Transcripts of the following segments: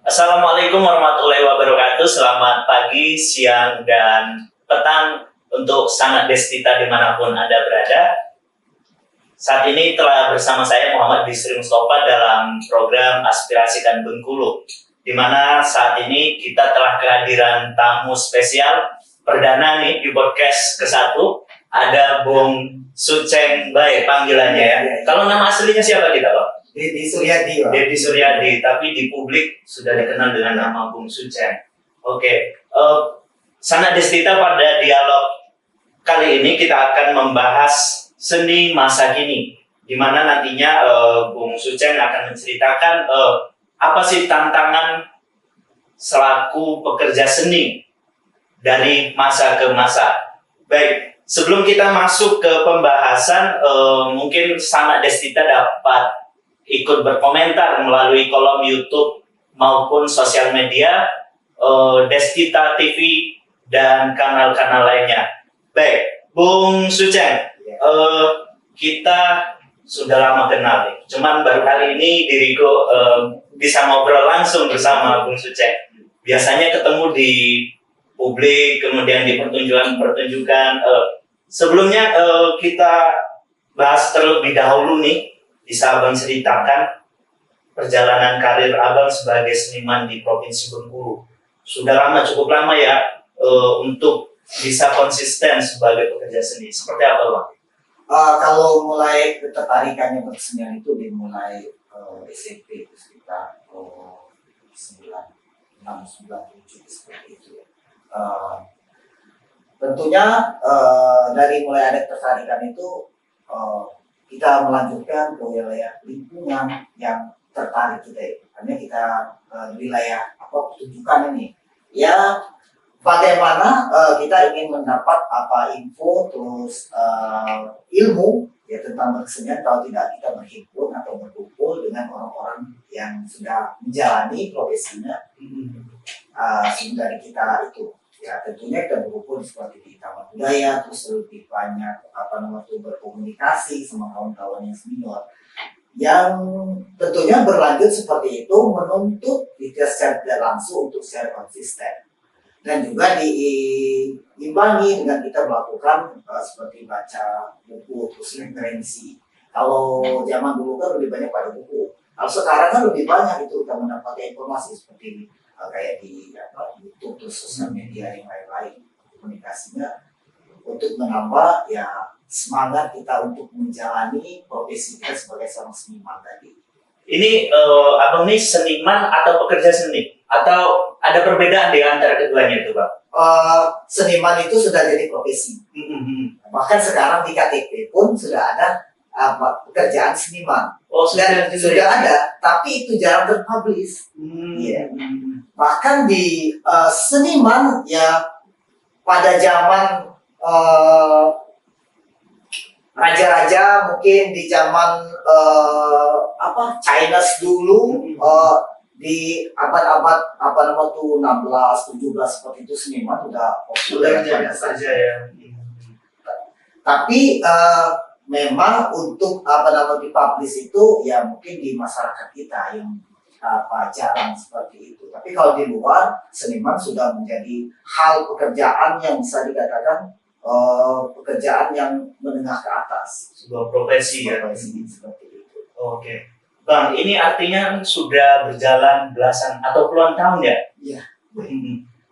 Assalamualaikum warahmatullahi wabarakatuh. Selamat pagi, siang, dan petang untuk sanak destita dimanapun Anda berada. Saat ini telah bersama saya Muhammad Bisri Mustafa dalam program Aspirasikan Bengkulu, di mana saat ini kita telah kehadiran tamu spesial perdana nih di podcast ke-1. Ada Bung Suceng Bae panggilannya ya. Kalau nama aslinya siapa kita, Pak? Deddy Suryadi, Pak. Deddy Suryadi, tapi di publik sudah dikenal dengan nama Bung Suceng. Oke, sanak destita pada dialog kali ini kita akan membahas seni masa kini, di mana nantinya Bung Suceng akan menceritakan apa sih tantangan selaku pekerja seni dari masa ke masa. Baik, sebelum kita masuk ke pembahasan, mungkin sanak destita dapat ikut berkomentar melalui kolom YouTube maupun sosial media Destita TV dan kanal-kanal lainnya. Baik, Bung Suceng, kita sudah lama kenal nih. Cuman baru kali ini diriku bisa ngobrol langsung bersama Bung Suceng. Biasanya ketemu di publik, kemudian di pertunjukan-pertunjukan. Sebelumnya kita bahas terlebih dahulu nih. Bisa Abang ceritakan perjalanan karir Abang sebagai seniman di Provinsi Bengkulu. Sudah lama, cukup lama ya, untuk bisa konsisten sebagai pekerja seni. Seperti apa, Bang? Kalau mulai ketertarikannya bersenian itu dimulai SMP itu sekitar 96-97 seperti itu ya. Tentunya dari mulai ada ketertarikan itu kita melanjutkan ke wilayah lingkungan yang tertarik kita itu. Karena kita wilayah pertunjukan ini ya, bagaimana kita ingin mendapat info terus ilmu ya tentang kesenian kalau tidak kita berhimpun atau berkumpul dengan orang-orang yang sudah menjalani profesinya dari kita itu. Ya tentunya kita berkumpul seperti di taman budaya, terus lebih banyak berkomunikasi sama kawan-kawan yang senior, yang tentunya berlanjut seperti itu menuntut kita secara tidak langsung untuk secara konsisten, dan juga diimbangi dengan kita melakukan seperti baca buku terus referensi. Kalau zaman dulu kan lebih banyak pada buku, kalau sekarang kan lebih banyak itu kita mendapatkan informasi seperti kayak di YouTube terus sosial media yang lain-lain. Komunikasinya untuk menambah ya semangat kita untuk menjalani profesi kita sebagai seorang seniman tadi. Ini Abang ini seniman atau pekerja seni? Atau ada perbedaan di antara keduanya itu, Bang? Seniman itu sudah jadi profesi. Bahkan sekarang di KTP pun sudah ada pekerjaan seniman. Dan sudah ada, tapi itu jarang terpublish. Yeah. Bahkan di seniman ya pada zaman raja-raja, mungkin di zaman China dulu, di abad-abad 16, 17 seperti itu seniman udah populer saja ya. Tapi memang untuk dipublish itu ya mungkin di masyarakat kita yang jarang seperti itu. Tapi kalau di luar, seniman sudah menjadi hal pekerjaan yang bisa dikatakan pekerjaan yang menengah ke atas. Sebuah profesi ya. Seperti itu. Oke. Bang, ini artinya sudah berjalan belasan atau puluhan tahun ya? Iya.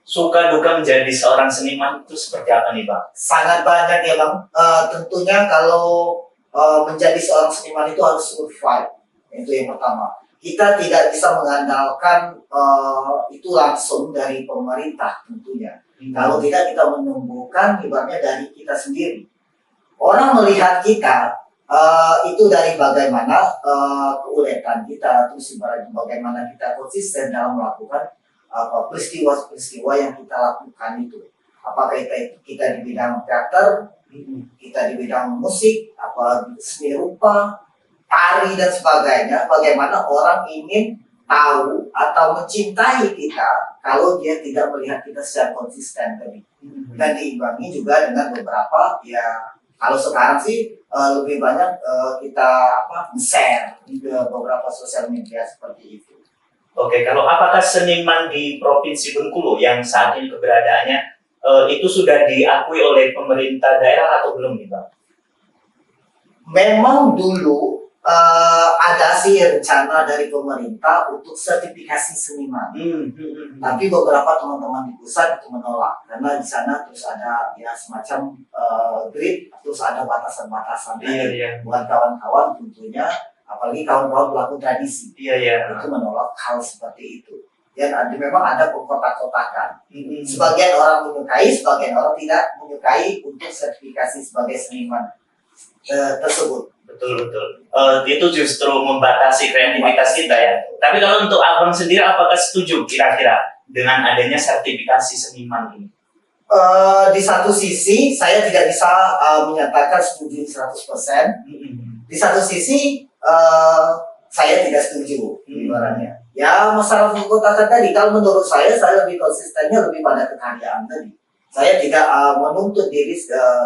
Suka duka menjadi seorang seniman itu seperti apa nih, Bang? Sangat banyak ya, Bang. Tentunya kalau menjadi seorang seniman itu harus survive. Itu yang pertama. Kita tidak bisa mengandalkan itu langsung dari pemerintah tentunya. Kalau tidak, kita menumbuhkan ibaratnya dari kita sendiri. Orang melihat kita itu dari bagaimana keuletan kita, terus ibaratnya bagaimana kita konsisten dalam melakukan peristiwa-peristiwa yang kita lakukan itu. Apakah kita di bidang teater, kita di bidang musik, seni rupa, tari dan sebagainya, bagaimana orang ingin tahu atau mencintai kita kalau dia tidak melihat kita secara konsisten tadi. Dan diimbangi juga dengan beberapa ya, kalau sekarang sih lebih banyak kita share di beberapa sosial media seperti itu. Oke, kalau apakah seniman di Provinsi Bengkulu yang saat ini keberadaannya itu sudah diakui oleh pemerintah daerah atau belum nih Bang? Memang dulu ada sih rencana dari pemerintah untuk sertifikasi seniman. Tapi beberapa teman-teman di pusat itu menolak karena di sana terus ada ya semacam grid, terus ada batasan-batasan buat kawan-kawan tentunya, apalagi kawan-kawan pelaku tradisi itu menolak hal seperti itu. Dan memang ada kotak-kotakan. Sebagian orang menyukai, sebagian orang tidak menyukai untuk sertifikasi sebagai seniman tersebut. Betul. Itu justru membatasi kreativitas kita ya. Tapi kalau untuk Abang sendiri, apakah setuju kira-kira dengan adanya sertifikasi seniman ini? Di satu sisi, saya tidak bisa menyatakan setuju 100%. Di satu sisi, saya tidak setuju. Ibaratnya. Ya, masalah kotak tadi, kalau menurut saya lebih konsistennya lebih pada kekaryaan tadi. Saya tidak menuntut diri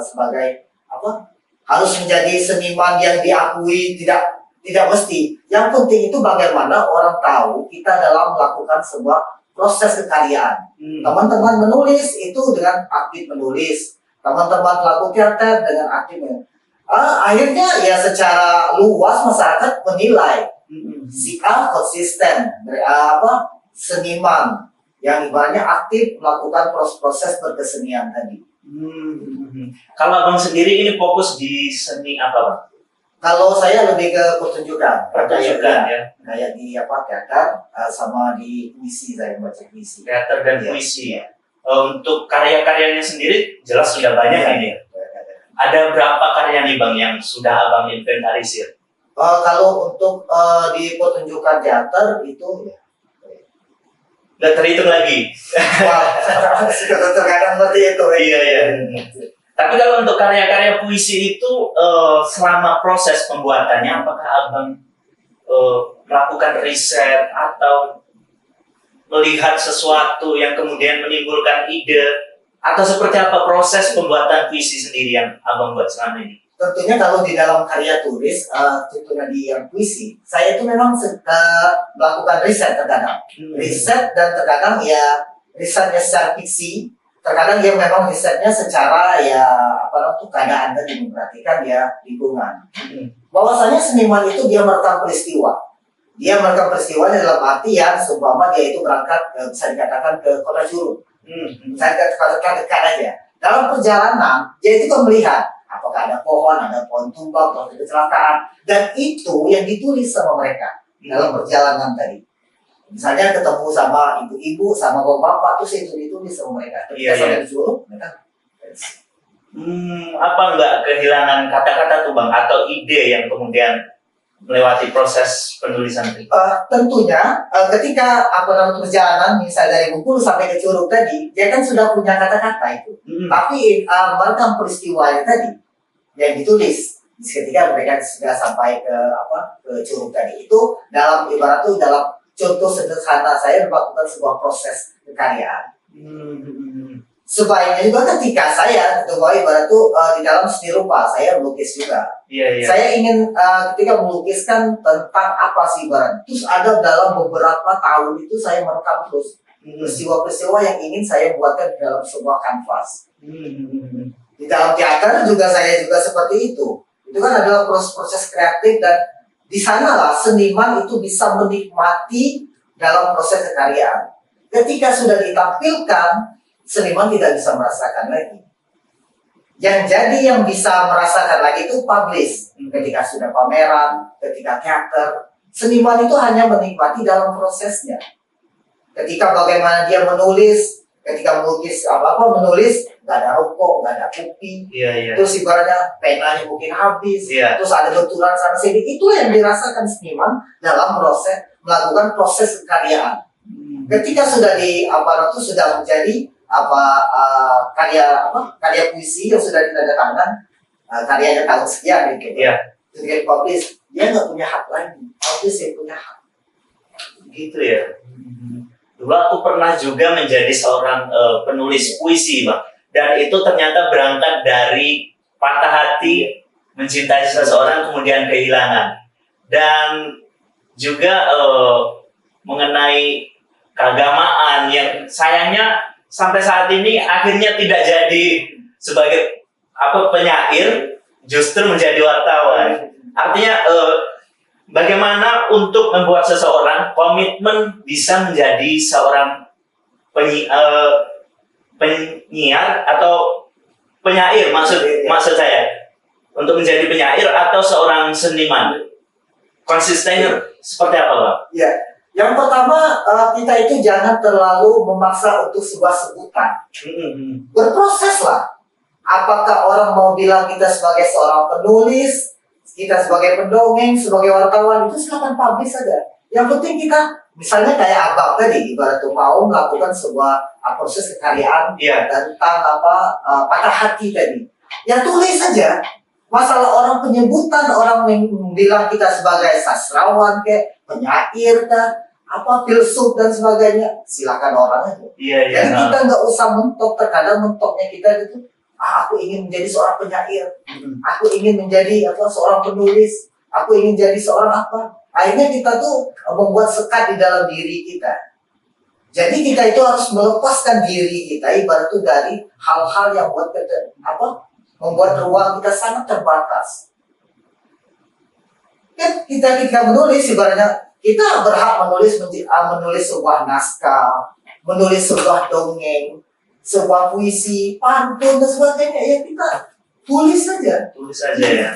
sebagai harus menjadi seniman yang diakui, tidak mesti. Yang penting itu bagaimana orang tahu kita dalam melakukan sebuah proses kekaryaan. Teman-teman menulis itu dengan aktif menulis, teman-teman pelaku teater dengan aktif akhirnya ya secara luas masyarakat menilai si A konsisten seniman yang ibaratnya aktif melakukan proses berkesenian tadi. Kalau Abang sendiri ini fokus di seni apa Bang? Kalau saya lebih ke pertunjukan ya. Kayak di teater sama di puisi, saya baca puisi. Teater dan puisi. Ya. Untuk karya-karyanya sendiri jelas sudah banyak ini. Ada berapa karya nih Bang yang sudah Abang inventarisir? Kalau untuk di pertunjukan teater itu ya udah terhitung lagi. Wah, terkadang seperti itu. Iya. Tapi kalau untuk karya-karya puisi itu selama proses pembuatannya, apakah Abang melakukan riset atau melihat sesuatu yang kemudian menimbulkan ide, atau seperti apa proses pembuatan puisi sendiri yang Abang buat selama ini? Tentunya kalau di dalam karya tulis, tentunya di yang puisi, saya itu memang melakukan riset terkadang. Riset dan terkadang ya risetnya secara fiksi, terkadang dia memang risetnya secara ya keadaan dan memperhatikan ya lingkungan. Bahwasanya seniman itu dia merekam peristiwa. Dia merekam peristiwanya dalam artian seumpama dia itu berangkat bisa dikatakan ke kota Curug. Saya katakan dekat aja. Dalam perjalanan dia itu kan melihat apakah ada pohon tumbang, atau ada kecelakaan, dan itu yang ditulis sama mereka dalam perjalanan tadi. Misalnya ketemu sama ibu-ibu, sama bapak-bapak, terus itu ditulis sama mereka. Ketika sampai di Curug, mereka apa enggak kehilangan kata-kata tuh Bang, atau ide yang kemudian melewati proses penulisan itu? Tentunya ketika perjalanan misalnya dari Bengkulu sampai ke Curug tadi, dia kan sudah punya kata-kata itu. Tapi merekam peristiwanya tadi yang ditulis ketika mereka sudah sampai ke Curug tadi, itu dalam ibarat itu dalam contoh sederhana saya melakukan sebuah proses kekaryaan. Sebaiknya juga ketika saya ibarat itu di dalam seni rupa saya melukis juga. Saya ingin ketika melukiskan tentang apa sih ibarat, terus ada dalam beberapa tahun itu saya merekam terus peristiwa-peristiwa yang ingin saya buatkan dalam sebuah kanvas. Di dalam teater juga saya juga seperti itu. Itu kan adalah proses kreatif, dan di sanalah seniman itu bisa menikmati dalam proses kekaryaan. Ketika sudah ditampilkan, seniman tidak bisa merasakan lagi. Yang bisa merasakan lagi itu publish. Ketika sudah pameran, ketika teater, seniman itu hanya menikmati dalam prosesnya. Ketika bagaimana dia menulis, ketika melukis menulis, nggak ada rokok, nggak ada kopi, terus ibaratnya penanya mungkin habis, terus ada benturan sana sini, itu yang dirasakan seniman dalam proses melakukan proses kekaryaan. Ketika sudah sudah menjadi karya puisi yang sudah ditandatangan, karyanya tahun sekian gitu, ketika dipublish, dia nggak punya hak lagi, publish yang punya hak. Gitu ya. Dulu aku pernah juga menjadi seorang penulis puisi Bang. Dan itu ternyata berangkat dari patah hati mencintai seseorang kemudian kehilangan. Dan juga mengenai keagamaan yang sayangnya sampai saat ini akhirnya tidak jadi sebagai penyair, justru menjadi wartawan. Artinya bagaimana untuk membuat seseorang komitmen bisa menjadi seorang penyiar atau penyair, maksud saya untuk menjadi penyair atau seorang seniman, konsistennya seperti apa, Pak? Ya, yang pertama kita itu jangan terlalu memaksa untuk sebuah sebutan. Berproses lah. Apakah orang mau bilang kita sebagai seorang penulis, kita sebagai pendongeng, sebagai wartawan, itu silakan publish saja. Yang penting kita, misalnya kayak Abang tadi, ibarat mau melakukan sebuah proses kekaryaan tentang patah hati tadi. Ya tulis saja. Masalah orang penyebutan, orang bilang kita sebagai sastrawan, kayak penyair, filsuf dan sebagainya, silakan orang aja. Jadi kita nggak usah mentok. Terkadang mentoknya kita itu, aku ingin menjadi seorang penyair, aku ingin menjadi seorang penulis, aku ingin jadi seorang apa. Akhirnya kita tuh membuat sekat di dalam diri kita. Jadi kita itu harus melepaskan diri kita ibarat itu dari hal-hal yang buat kita membuat ruang kita sangat terbatas. Kan kita menulis ibaratnya kita berhak menulis sebuah naskah, menulis sebuah dongeng, sebuah puisi, pantun dan sebagainya, ya kita tulis saja. Ya.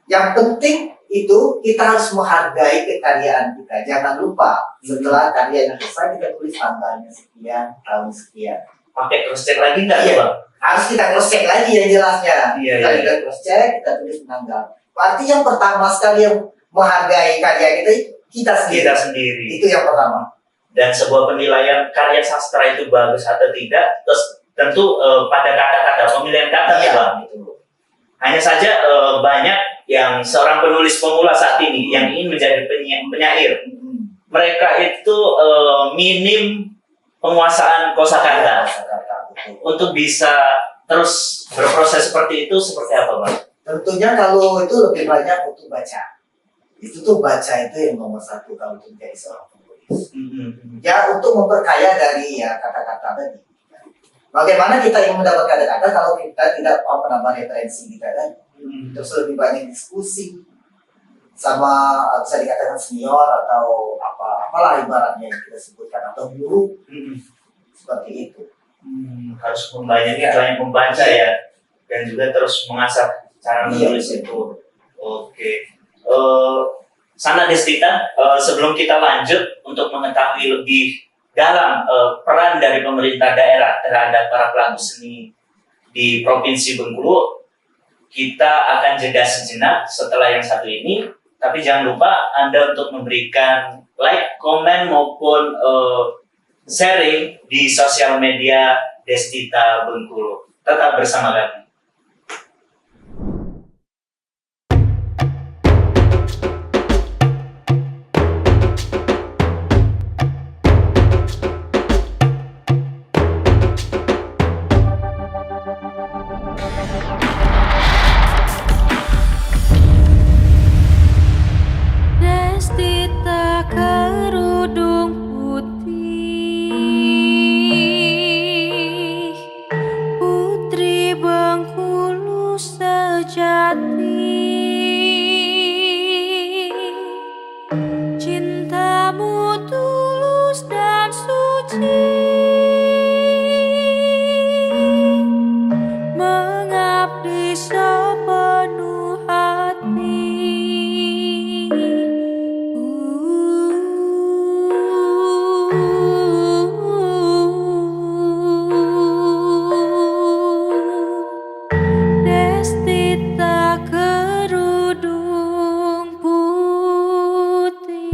Yang penting itu kita harus menghargai kekaryaan kita. Jangan lupa setelah karyanya selesai kita tulis tanggalnya sekian, tahun sekian. Pakai cross check lagi nggak, Bang? Harus kita cross check lagi yang jelasnya. Kita cross check, kita tulis tanggal. Berarti yang pertama sekali yang menghargai karya kita sendiri. Itu yang pertama. Dan sebuah penilaian karya sastra itu bagus atau tidak, terus tentu pada kata-kata, pemilihan kata, Bang. Hanya saja banyak yang seorang penulis pemula saat ini yang ingin menjadi penyair. Mereka itu minim penguasaan kosakata. Untuk bisa terus berproses seperti itu, seperti apa, Bang? Tentunya kalau itu lebih banyak untuk baca. Itu tuh baca itu yang nomor satu kalau untuk menjadi seorang penulis. Ya untuk memperkaya dari kata-kata tadi. Bagaimana kita ingin mendapat kata-kata kalau kita tidak menambah referensi kita kan? Terus lebih banyak diskusi sama bisa dikatakan senior atau apalah ibaratnya yang kita sebutkan atau guru seperti itu. Harus banyak membaca ya, dan juga terus mengasah cara menulis itu. Oke. Sana Destita, sebelum kita lanjut untuk mengetahui lebih dalam peran dari pemerintah daerah terhadap para pelaku seni di Provinsi Bengkulu, kita akan jeda sejenak setelah yang satu ini. Tapi jangan lupa Anda untuk memberikan like, komen maupun sharing di sosial media Destita Bengkulu. Tetap bersama kami. Destita kerudung putih, putri Bengkulu sejati. Cintamu tulus dan suci, mengabdi sepenuh hati. Destita kerudung putih.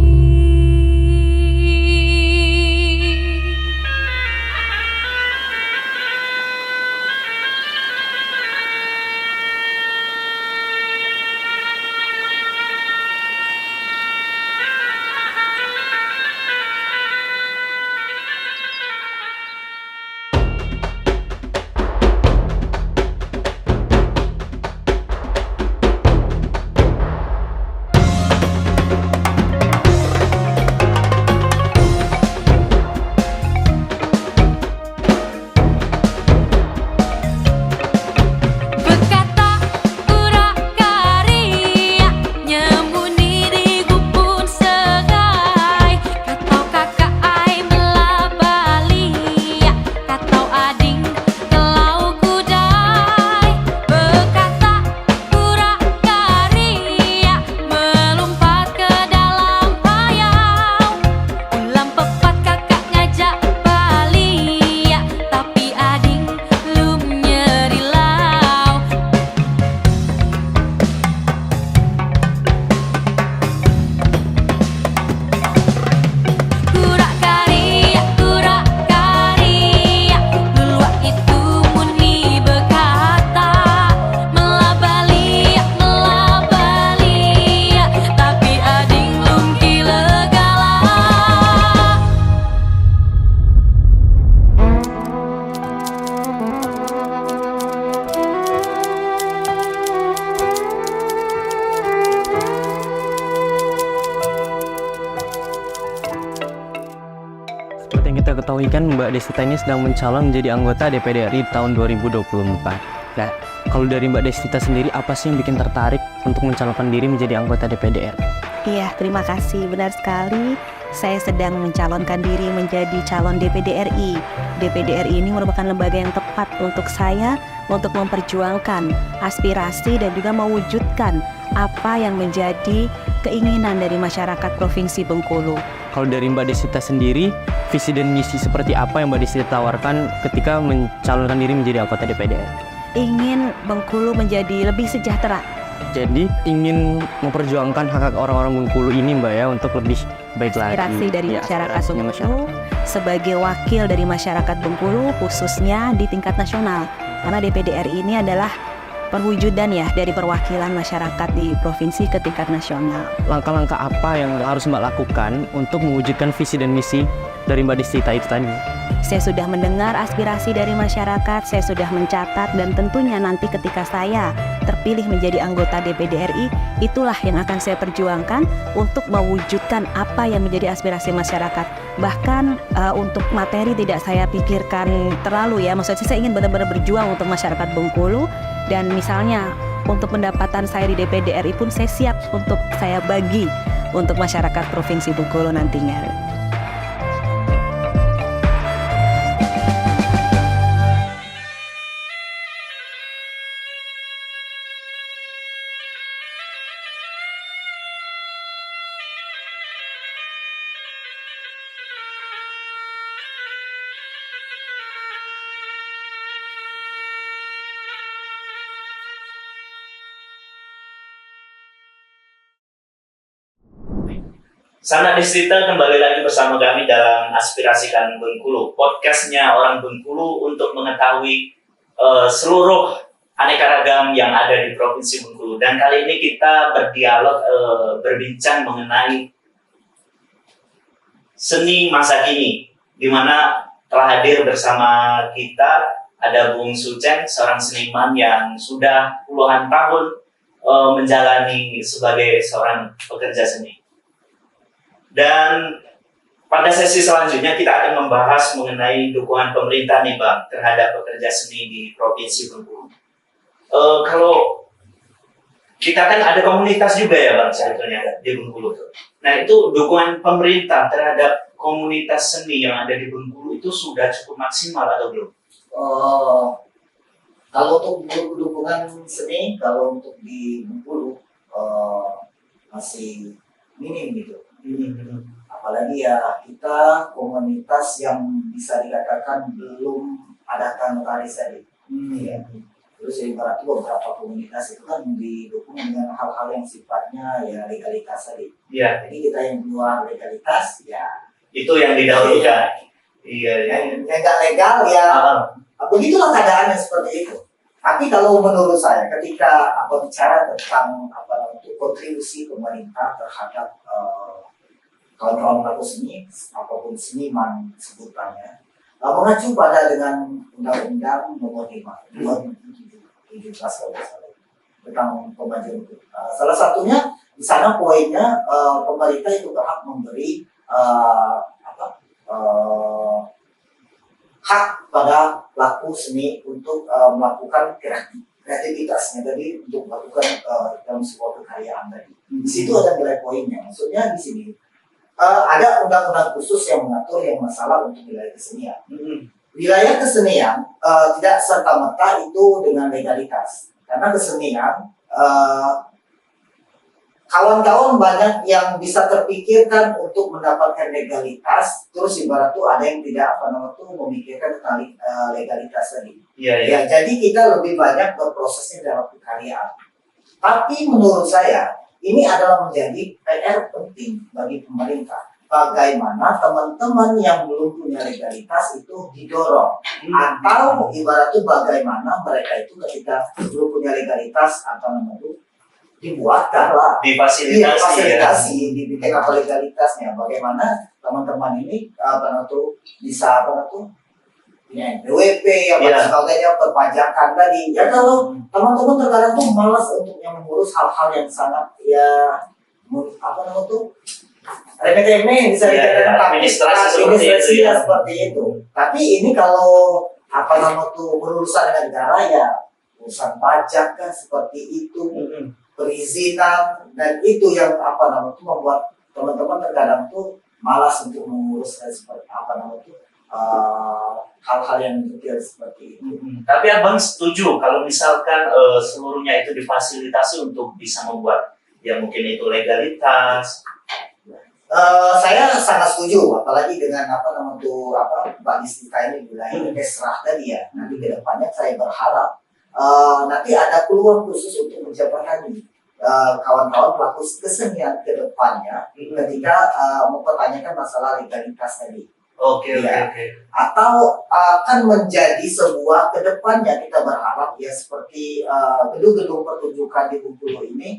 yang kita ketahui kan Mbak Desita ini sedang mencalon menjadi anggota DPD RI tahun 2024. Nah, kalau dari Mbak Desita sendiri, apa sih yang bikin tertarik untuk mencalonkan diri menjadi anggota DPD RI? Iya, terima kasih. Benar sekali. Saya sedang mencalonkan diri menjadi calon DPD RI. DPD RI ini merupakan lembaga yang tepat untuk saya untuk memperjuangkan aspirasi dan juga mewujudkan apa yang menjadi keinginan dari masyarakat Provinsi Bengkulu. Kalau dari Mbak Desita sendiri, visi dan misi seperti apa yang Mbak Desita tawarkan ketika mencalonkan diri menjadi anggota DPD RI? Ingin Bengkulu menjadi lebih sejahtera. Jadi ingin memperjuangkan hak-hak orang-orang Bengkulu ini Mbak ya, untuk lebih baik lagi. Aspirasi dari Ya, masyarakat aspirasinya Bengkulu sebagai wakil dari masyarakat Bengkulu khususnya di tingkat nasional. Karena DPD RI ini adalah perwujudan ya dari perwakilan masyarakat di provinsi ke tingkat nasional. Langkah-langkah apa yang harus Mbak lakukan untuk mewujudkan visi dan misi dari Mbak Desita itu tadi? Saya sudah mendengar aspirasi dari masyarakat, saya sudah mencatat, dan tentunya nanti ketika saya terpilih menjadi anggota DPD RI, itulah yang akan saya perjuangkan untuk mewujudkan apa yang menjadi aspirasi masyarakat. Bahkan untuk materi tidak saya pikirkan terlalu ya, maksudnya saya ingin benar-benar berjuang untuk masyarakat Bengkulu, dan misalnya untuk pendapatan saya di DPD RI pun saya siap untuk saya bagi untuk masyarakat Provinsi Bengkulu nantinya. Sana Desita kembali lagi bersama kami dalam Aspirasikan Bengkulu, podcastnya orang Bengkulu untuk mengetahui seluruh aneka ragam yang ada di Provinsi Bengkulu. Dan kali ini kita berdialog, berbincang mengenai seni masa kini, di mana telah hadir bersama kita ada Bung Sucen, seorang seniman yang sudah puluhan tahun menjalani sebagai seorang pekerja seni. Dan pada sesi selanjutnya kita akan membahas mengenai dukungan pemerintah nih Bang terhadap pekerja seni di Provinsi Bengkulu. Kalau kita kan ada komunitas juga ya Bang sebetulnya di Bengkulu. Nah itu dukungan pemerintah terhadap komunitas seni yang ada di Bengkulu itu sudah cukup maksimal atau belum? Kalau untuk dukungan seni, kalau untuk di Bengkulu masih minim gitu. Apalagi ya kita komunitas yang bisa dikatakan belum ada notaris tadi. Ya. Terus ibarat beberapa komunitas itu kan didukung dengan hal-hal yang sifatnya ya legalitas tadi. Iya. Jadi kita yang keluar legalitas ya itu yang didahulukan. Iya. Yang nggak legal ya begitulah keadaannya seperti itu. Tapi kalau menurut saya ketika bicara tentang kontribusi pemerintah terhadap kawan-kawan pelaku seni, apapun seniman sebutannya, mengacu pada dengan Undang-Undang Nomor 5 2017 kalau salah tentang pemajuan. Salah satunya di sana poinnya pemerintah itu berhak memberi hak pada pelaku seni untuk melakukan kreativitasnya tadi, untuk melakukan dalam sebuah kekaryaan tadi. Di situ ada nilai poinnya. Maksudnya di sini ada undang-undang khusus yang mengatur yang masalah untuk wilayah kesenian. Wilayah kesenian tidak serta-merta itu dengan legalitas, karena kesenian kawan-kawan banyak yang bisa terpikirkan untuk mendapatkan legalitas, terus ibarat tuh ada yang tidak memikirkan tentang legalitas tadi. Ya, jadi kita lebih banyak berprosesnya dalam kekaryaan. Tapi menurut saya ini adalah menjadi PR penting bagi pemerintah. Bagaimana teman-teman yang belum punya legalitas itu didorong, atau ibaratnya bagaimana mereka itu ketika belum punya legalitas dibuatkan lah, difasilitasi, dibikin legalitasnya. Bagaimana teman-teman ini bisa punya NPWP sebagainya, perpajakan tadi. Ya kalau teman-teman terkadang tuh malas untuk yang mengurus hal-hal yang sangat remeh-remeh bisa Iya, dikatakan, iya, tapi administrasi seperti itu, administrasinya ya. seperti itu. Tapi ini kalau apa nama tuh berurusan dengan negara ya urusan pajak kan seperti itu, perizinan, dan itu yang apa nama tuh membuat teman-teman terkadang tuh malas untuk mengurus seperti apa nama tuh hal-hal yang detail seperti itu. Tapi abang setuju kalau misalkan seluruhnya itu difasilitasi untuk bisa membuat ya mungkin itu legalitas. Saya sangat setuju, apalagi dengan apa nama tuh apa Mbak Distika ini wilayah Esrah tadi ya. Nanti ke depannya saya berharap nanti ada peluang khusus untuk menjembatani kawan-kawan pelaku kesenian ke depannya ketika mempertanyakan masalah legalitas tadi. Oke. Atau akan menjadi sebuah kedepannya kita berharap ya seperti gedung-gedung pertunjukan di Bengkulu ini.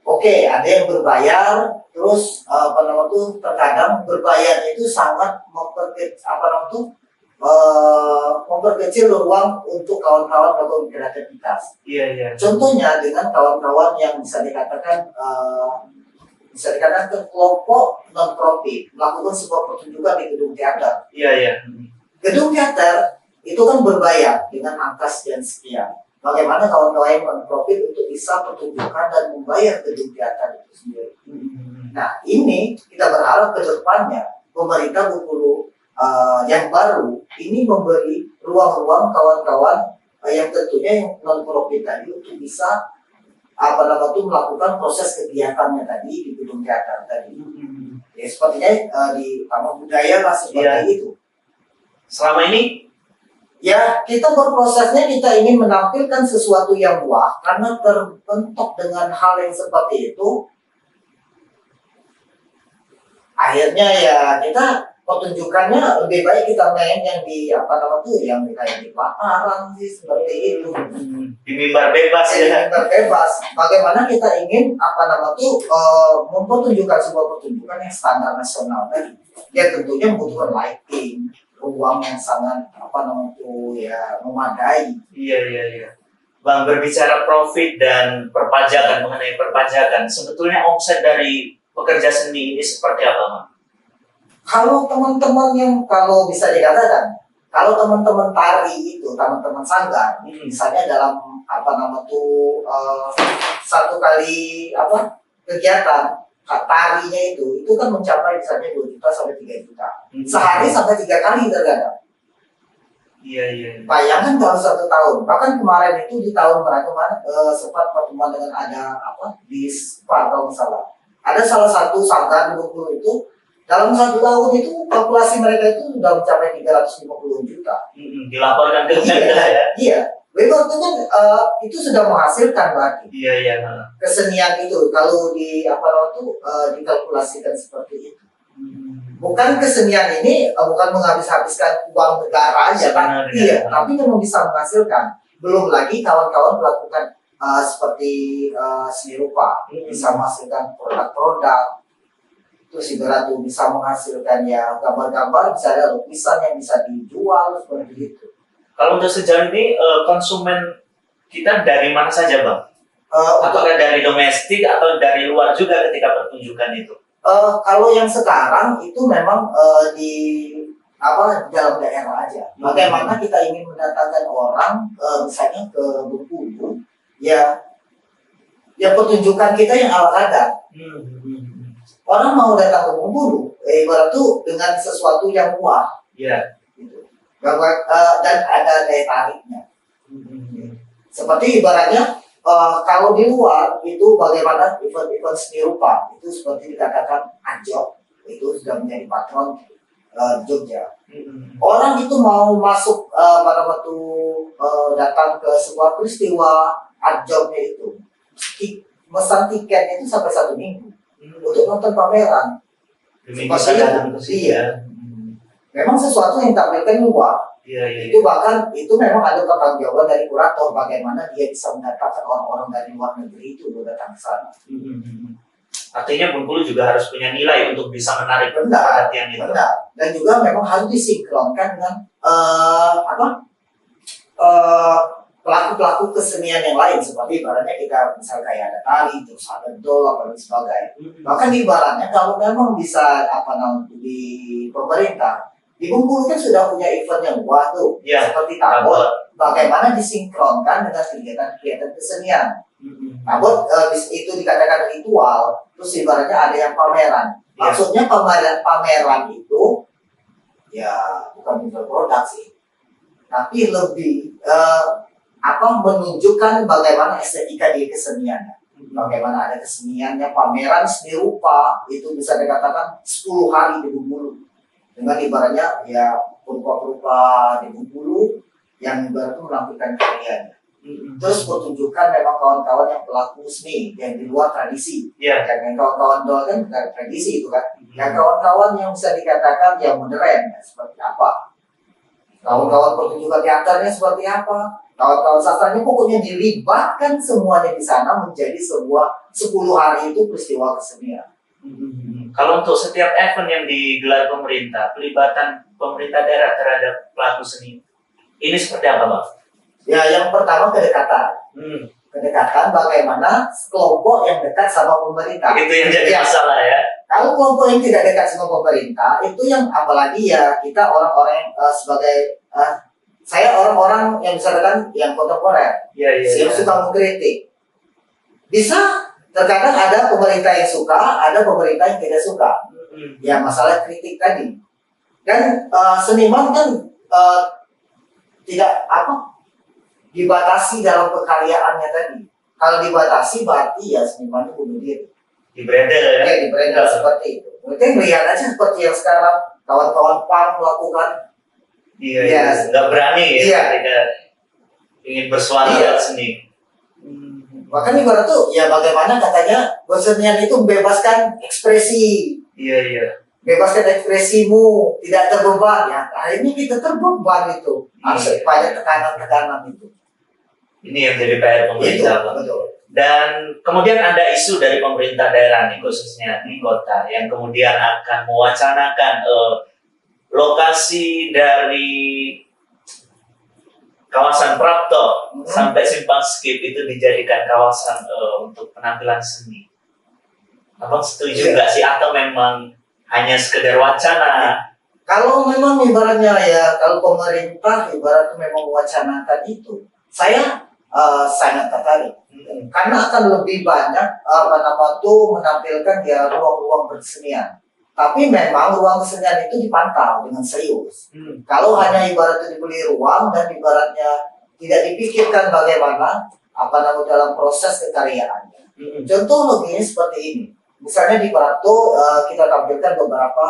Oke, ada yang berbayar, terus apa nama tuh terkadang berbayar itu sangat memperkecil ruang untuk kawan-kawan melakukan kreativitas. Iya. Contohnya dengan kawan-kawan yang bisa dikatakan kelompok non profit melakukan sebuah pertunjukan di gedung teater. Iya. Gedung teater itu kan berbayar dengan angka sekian. Bagaimana kawan-kawan yang non-profit untuk bisa pertunjukan dan membayar gedung teater itu sendiri. Nah, ini kita berharap ke depannya pemerintah Bengkulu yang baru ini memberi ruang-ruang kawan-kawan yang tentunya yang non-profit tadi untuk bisa melakukan proses kegiatannya tadi di gedung teater tadi. Ya, sepertinya di taman budaya lah seperti itu. Selama ini ya kita berprosesnya kita ingin menampilkan sesuatu yang wah karena terbentuk dengan hal yang seperti itu. Akhirnya ya kita pertunjukannya lebih baik kita main yang di yang kayak di Pataran sih seperti itu. di mimbar bebas ya. Bebas. Bagaimana kita ingin mempertunjukkan sebuah pertunjukan yang standar nasional tadi. Ya tentunya membutuhkan lighting, ruang yang sangat memadai. Iya. Bang, berbicara profit dan perpajakan, mengenai perpajakan, sebetulnya omset dari pekerja seni ini seperti apa, Bang? Kalau teman-teman kalau bisa dikatakan, kalau teman-teman tari itu, teman-teman sanggar, misalnya dalam satu kali kegiatan tarinya itu kan mencapai misalnya 2 juta sampai 3 juta. Sehari sampai 3 kali terkadang. Iya. Bayangkan dalam 1 tahun. Bahkan kemarin itu di tahun kemarin sempat pertemuan dengan di Spa kalau salah. Ada salah satu sanggar di Bengkulu itu dalam 1 tahun itu kalkulasi mereka itu sudah mencapai 350 juta. Dilaporkan ke Pemda ya? Iya. Itu kan itu sudah menghasilkan berarti. Iya. Kesenian itu kalau dikalkulasikan seperti itu. Bukan kesenian ini bukan menghabiskan uang negara aja kan? Iya, tapi memang bisa menghasilkan. Belum lagi kawan-kawan melakukan seperti seni rupa, bisa menghasilkan produk-produk. Terus ibarat tuh bisa menghasilkan ya gambar-gambar, bisa ada lukisan yang bisa dijual seperti itu. Kalau untuk sejauh ini konsumen kita dari mana saja, Bang? Apakah dari domestik atau dari luar juga ketika pertunjukan itu? Kalau yang sekarang itu memang di dalam daerah aja. Bagaimana kita ingin mendatangkan orang misalnya ke Bengkulu, ya pertunjukan kita yang ala kadar. Orang mau datang ke Bengkulu, ibarat tuh dengan sesuatu yang wah. Iya. Gitu. Dan ada daya tariknya. Seperti ibaratnya kalau di luar itu bagaimana event-event seni rupa itu seperti dikatakan Anjok itu sudah menjadi patron Jogja. Orang itu mau masuk datang ke sebuah peristiwa Anjoknya itu mesan tiketnya itu sampai 1 minggu untuk nonton pameran. Iya. Memang sesuatu yang ditampilkan luar. Iya. Itu bahkan itu memang ada pertanggungjawaban dari kurator bagaimana dia bisa mendatangkan orang-orang dari luar negeri itu datang ke sana. Artinya Bengkulu juga harus punya nilai untuk bisa menarik perhatian itu. Benar. Dan juga memang harus disinkronkan dengan pelaku-pelaku kesenian yang lain seperti ibaratnya kita misal kayak ada tari, terus ada dolak dan sebagainya. Bahkan ibaratnya kalau memang bisa di pemerintah di Bengkulu kan sudah punya event yang wah tuh, Ya, seperti tabot. Bagaimana disinkronkan dengan kegiatan-kegiatan kesenian. Tabot itu dikatakan ritual, terus ibaratnya ada yang pameran. Ya. Maksudnya pameran itu ya bukan jual produk sih, tapi lebih menunjukkan bagaimana estetika di keseniannya. Bagaimana ada keseniannya, pameran seni rupa itu bisa dikatakan 10 hari di Bengkulu. Dengan ibaratnya ya berupa-berupa di Bengkulu yang ibaratnya menampilkan karyanya. Terus pertunjukan memang kawan-kawan yang pelaku seni yang di luar tradisi. Ya. Yang kawan-kawan dol kan bukan tradisi itu kan. Yang kawan-kawan yang bisa dikatakan yang modern ya, seperti apa? Kawan-kawan pertunjukan teaternya seperti apa? Kawan-kawan sastranya pokoknya dilibatkan semuanya di sana menjadi sebuah 10 hari itu peristiwa kesenian. Kalau untuk setiap event yang digelar pemerintah, pelibatan pemerintah daerah terhadap pelaku seni, ini seperti apa, Bang? Ya, yang pertama kedekatan. Kedekatan bagaimana kelompok yang dekat sama pemerintah. Itu yang jadi Ya. masalah ya. Kalau kelompok yang tidak dekat sama pemerintah, itu yang apalagi ya kita orang-orang sebagai saya orang-orang yang misalkan yang kontemporer, Iya. yang suka mengkritik. Bisa terkadang ada pemerintah yang suka, ada pemerintah yang tidak suka. Ya masalah kritik tadi. Kan seniman kan tidak dibatasi dalam kekaryaannya tadi. Kalau dibatasi berarti ya seniman itu bunuh diri. Di brandel ya. Ya di brandel seperti itu. Mungkin melihat aja seperti yang sekarang kawan-kawan PAN melakukan. Iya. Nggak berani ya Iya. ketika ingin bersuara Iya. lewat seni. Bahkan ibarat tuh ya bagaimana katanya kesenian itu membebaskan ekspresi. Iya. Bebaskan ekspresimu, tidak terbeban ya. Akhirnya kita terbeban itu. Harus banyak tekanan-tekanan itu. Ini yang jadi PR pemerintah, Bang. Betul. Dan kemudian ada isu dari pemerintah daerah nih, khususnya di kota, yang kemudian akan mewacanakan lokasi dari kawasan Prapto sampai Simpang Skip itu dijadikan kawasan untuk penampilan seni. Abang setuju nggak sih atau memang hanya sekedar wacana? Kalau memang ibaratnya ya, kalau pemerintah ibaratnya memang mewacanakan itu, saya sangat tertarik. Karena akan lebih banyak menampilkan ya ruang-ruang bersenian. Tapi memang ruang kesenian itu dipantau dengan serius. Kalau hanya ibaratnya dibeli ruang dan ibaratnya tidak dipikirkan bagaimana dalam proses kekaryaannya. Contoh logisnya seperti ini. Misalnya di Prapto kita tampilkan beberapa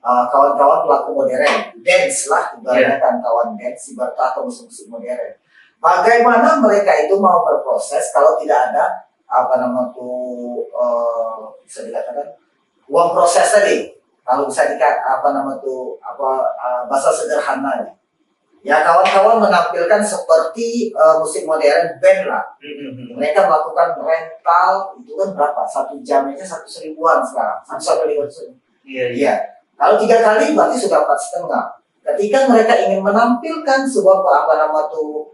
kawan-kawan pelaku modern, dance lah ibaratnya kan kawan dance ibaratnya atau musik-musik modern. Bagaimana mereka itu mau berproses kalau tidak ada bisa dikatakan uang proses tadi, kalau bisa bahasa sederhananya. Ya kawan-kawan menampilkan seperti musik modern band lah. Mereka melakukan rental itu kan berapa? 1 jam aja 1.000-an sekarang. 1.500. Iya. Kalau 3 kali berarti sudah 4,5. Ketika mereka ingin menampilkan sebuah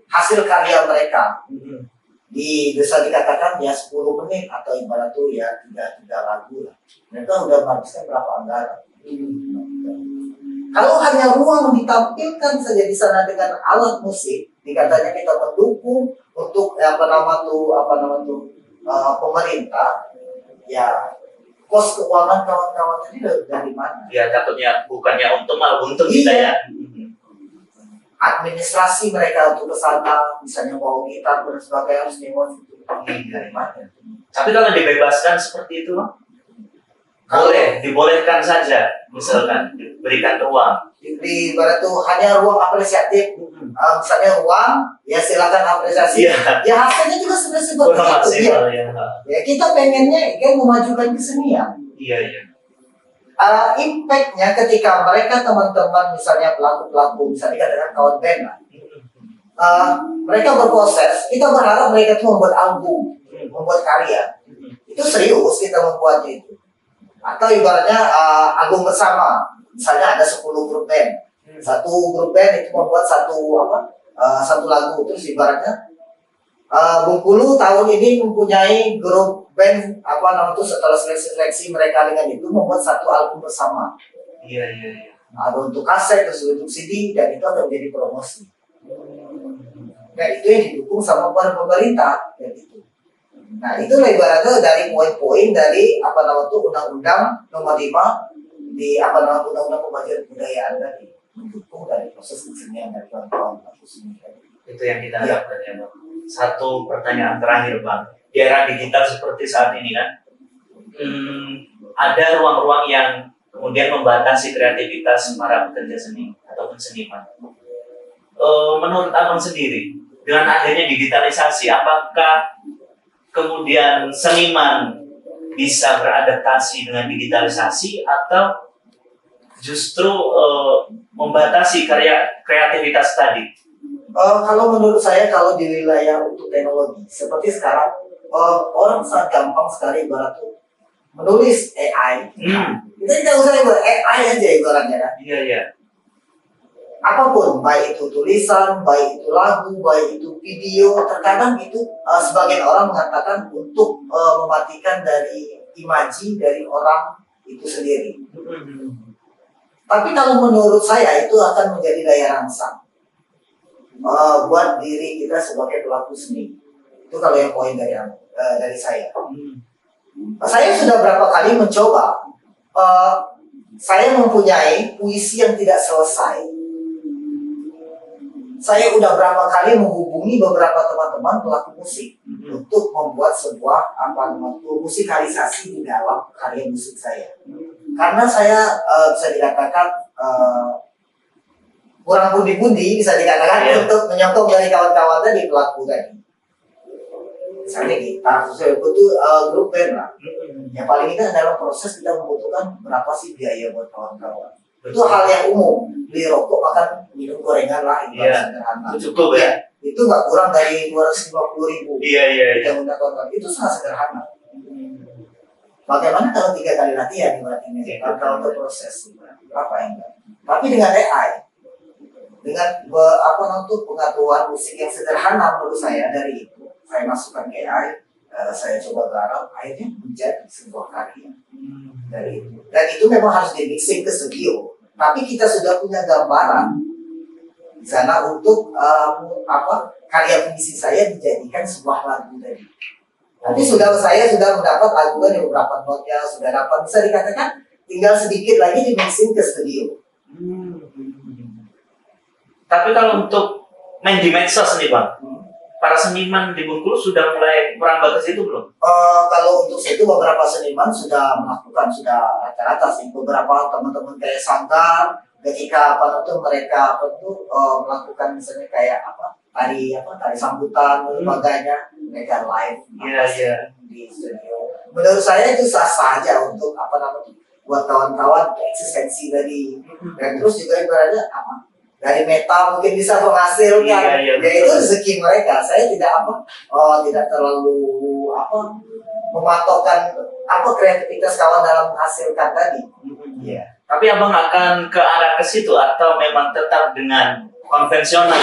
hasil karya mereka, bisa dikatakan ya 10 menit atau ibarat tuh ya 3 lagu lah. Mereka udah menghabiskan berapa anggaran. Kalau hanya ruang ditampilkan saja di sana dengan alat musik, dikatanya kita mendukung untuk pemerintah, ya kos keuangan kawan-kawan ini dari mana? Ya takutnya bukannya untung malah untung kita ya. Administrasi mereka untuk kesana, misalnya mau gitar dan sebagainya harus dari mana? Tapi kalau dibebaskan seperti itu, dibolehkan saja, misalkan diberikan ruang. Di barat tuh hanya ruang apresiatif, misalnya ruang, ya silakan apresiasi. Ya hasilnya juga sebenarnya seperti itu. Ya kita pengennya kan memajukan kesenian. Iya. Impactnya ketika mereka teman-teman misalnya pelaku-pelaku misalnya dikatakan kawan band lah, mereka berproses, kita berharap mereka itu membuat album, membuat karya. Itu serius kita membuatnya itu. Atau ibaratnya album bersama, misalnya ada 10 grup band, satu grup band itu membuat satu lagu, terus ibaratnya Bengkulu tahun ini mempunyai grup band setelah seleksi mereka dengan itu membuat satu album bersama. Iya. Ada untuk kaset, terus untuk CD, dan itu akan menjadi promosi. Nah itu yang didukung sama pemerintah, dan itu. Nah itu ibaratnya dari poin-poin dari Undang-Undang Nomor 5 di Undang-Undang Pembelajaran Kebudayaan tadi, mendukung dari proses kesenian dari kawan-kawan seni tadi. Itu yang kita harapkan ya Bang. Satu pertanyaan terakhir Bang, di era digital seperti saat ini kan, ada ruang-ruang yang kemudian membatasi kreativitas para pekerja seni ataupun seniman. Menurut Abang sendiri, dengan adanya digitalisasi, apakah kemudian seniman bisa beradaptasi dengan digitalisasi atau justru membatasi kreativitas tadi? Kalau menurut saya, kalau di wilayah untuk teknologi seperti sekarang, orang sangat gampang sekali ibarat tuh menulis AI. Kita tidak usah buat AI aja ibaratnya kan. Iya. Apapun, baik itu tulisan, baik itu lagu, baik itu video, terkadang itu sebagian orang mengatakan untuk mematikan dari imaji dari orang itu sendiri. Tapi kalau menurut saya itu akan menjadi daya rangsang buat diri kita sebagai pelaku seni. Itu kalau yang poin dari saya. Saya sudah berapa kali mencoba. Saya mempunyai puisi yang tidak selesai. Saya udah berapa kali menghubungi beberapa teman-teman pelaku musik untuk membuat sebuah musikalisasi di dalam karya musik saya. Karena saya bisa dikatakan kurang pundi-pundi bisa dikatakan untuk menyokong dari kawan-kawan tadi, pelaku tadi. Misalnya kita betul grup band lah. Yang paling ini dalam proses kita membutuhkan berapa sih biaya buat kawan-kawan. Itu hal yang umum. Beli rokok, makan, minum gorengan lah, itu sederhana. Cukup ya. Itu nggak kurang dari 250.000. Iya. Yang undang kawan-kawan itu sangat sederhana. Bagaimana kalau 3 kali latihan berarti kalau untuk proses berapa yang enggak? Tapi dengan AI, dengan pengetahuan musik yang sederhana menurut saya, dari itu saya masukkan ke AI, saya coba garap, akhirnya menjadi sebuah karya dari itu. Dan itu memang harus di mixing ke studio, tapi kita sudah punya gambaran di sana untuk karya puisi saya dijadikan sebuah lagu tadi. Nanti saya sudah mendapat lagu yang beberapa notnya sudah dapat, bisa dikatakan tinggal sedikit lagi di mixing ke studio. Tapi kalau untuk main di medsos nih Bang, para seniman di Bengkulu sudah mulai merambah ke situ belum? Kalau untuk situ beberapa seniman sudah melakukan, sudah rata-rata sih. Beberapa teman-teman kayak Sanggar, ketika mereka melakukan misalnya kayak tari sambutan dan sebagainya, mereka live di studio. Menurut saya itu sah-sah aja untuk buat kawan-kawan eksistensi dari, dan terus juga ibaratnya dari meta mungkin bisa menghasilkan, itu rezeki mereka. Saya tidak terlalu mematokkan kreativitas kawan dalam menghasilkan tadi. Tapi Abang akan ke arah ke situ atau memang tetap dengan konvensional?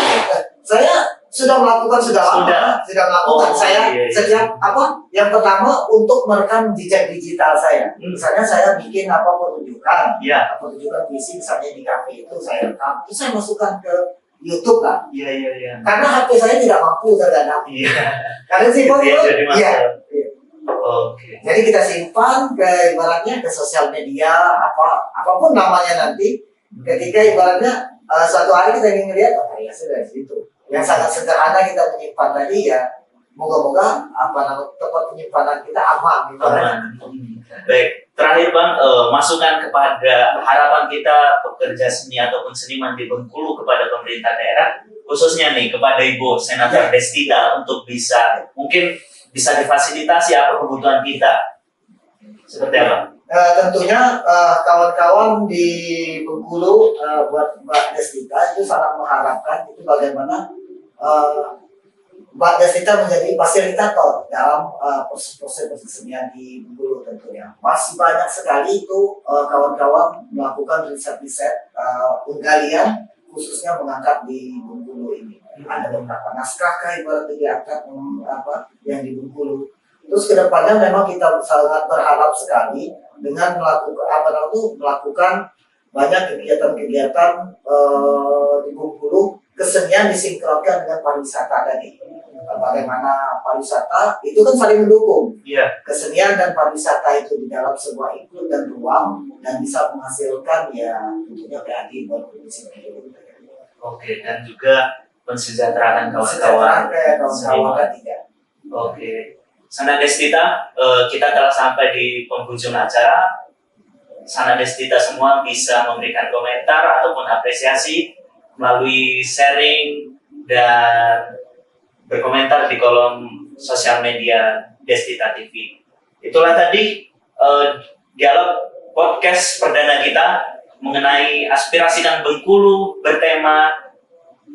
Saya sudah melakukan, sudah melakukan. Setiap yang pertama untuk merekam jejak digital saya. Misalnya saya bikin pertunjukan puisi misalnya di kafe, itu saya rekam, itu saya masukkan ke YouTube lah. Karena HP saya tidak mampu terkadang. Karena jadi kita simpan ke ibaratnya ke sosial media, apapun namanya nanti. Ketika ibaratnya suatu hari kita ingin melihat karya saya dari situ. Yang sangat sederhana kita menyimpan tadi ya, moga-moga tempat penyimpanan kita aman. Baik, terakhir Bang, masukan kepada harapan kita pekerja seni ataupun seniman di Bengkulu kepada pemerintah daerah, khususnya nih kepada Ibu Senator Destita, untuk mungkin bisa difasilitasi apa kebutuhan kita. Seperti apa? Tentunya kawan-kawan di Bengkulu buat Mbak Destita itu sangat mengharapkan itu bagaimana Mbak Destita menjadi fasilitator dalam proses-proses kesenian di Bengkulu tentunya. Masih banyak sekali itu kawan-kawan melakukan riset-riset penggalian khususnya mengangkat di Bengkulu ini. Ada beberapa naskah kah ibaratnya diangkat yang di Bengkulu. Terus kedepannya memang kita sangat berharap sekali dengan melakukan banyak kegiatan-kegiatan di Bengkulu, kesenian disinkronkan dengan pariwisata tadi. Bagaimana pariwisata itu kan saling mendukung. Iya. Kesenian dan pariwisata itu di dalam sebuah iklim dan ruang dan bisa menghasilkan ya tentunya PAD buat provinsi Bengkulu. Oke, dan juga mensejahterakan Kawan-kawan kawan-kawan. ketiga. Oke, Sana Destita, kita telah sampai di penghujung acara. Sana Destita semua bisa memberikan komentar ataupun apresiasi melalui sharing dan berkomentar di kolom sosial media Destita TV. Itulah tadi dialog podcast perdana kita mengenai aspirasi dan Bengkulu bertema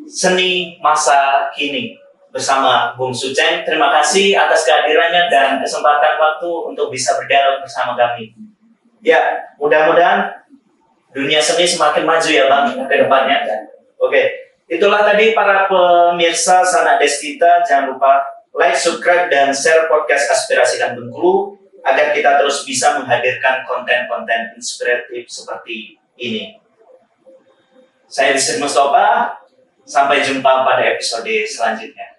seni masa kini bersama Bung Suceng. Terima kasih atas kehadirannya dan kesempatan waktu untuk bisa berdialog bersama kami. Ya, mudah-mudahan dunia seni semakin maju ya Bang ke depannya. Oke, itulah tadi para pemirsa Sana Destita. Jangan lupa like, subscribe, dan share podcast Aspirasi dan Bengkulu agar kita terus bisa menghadirkan konten-konten inspiratif seperti ini. Saya Rizky Mustafa. Sampai jumpa pada episode selanjutnya.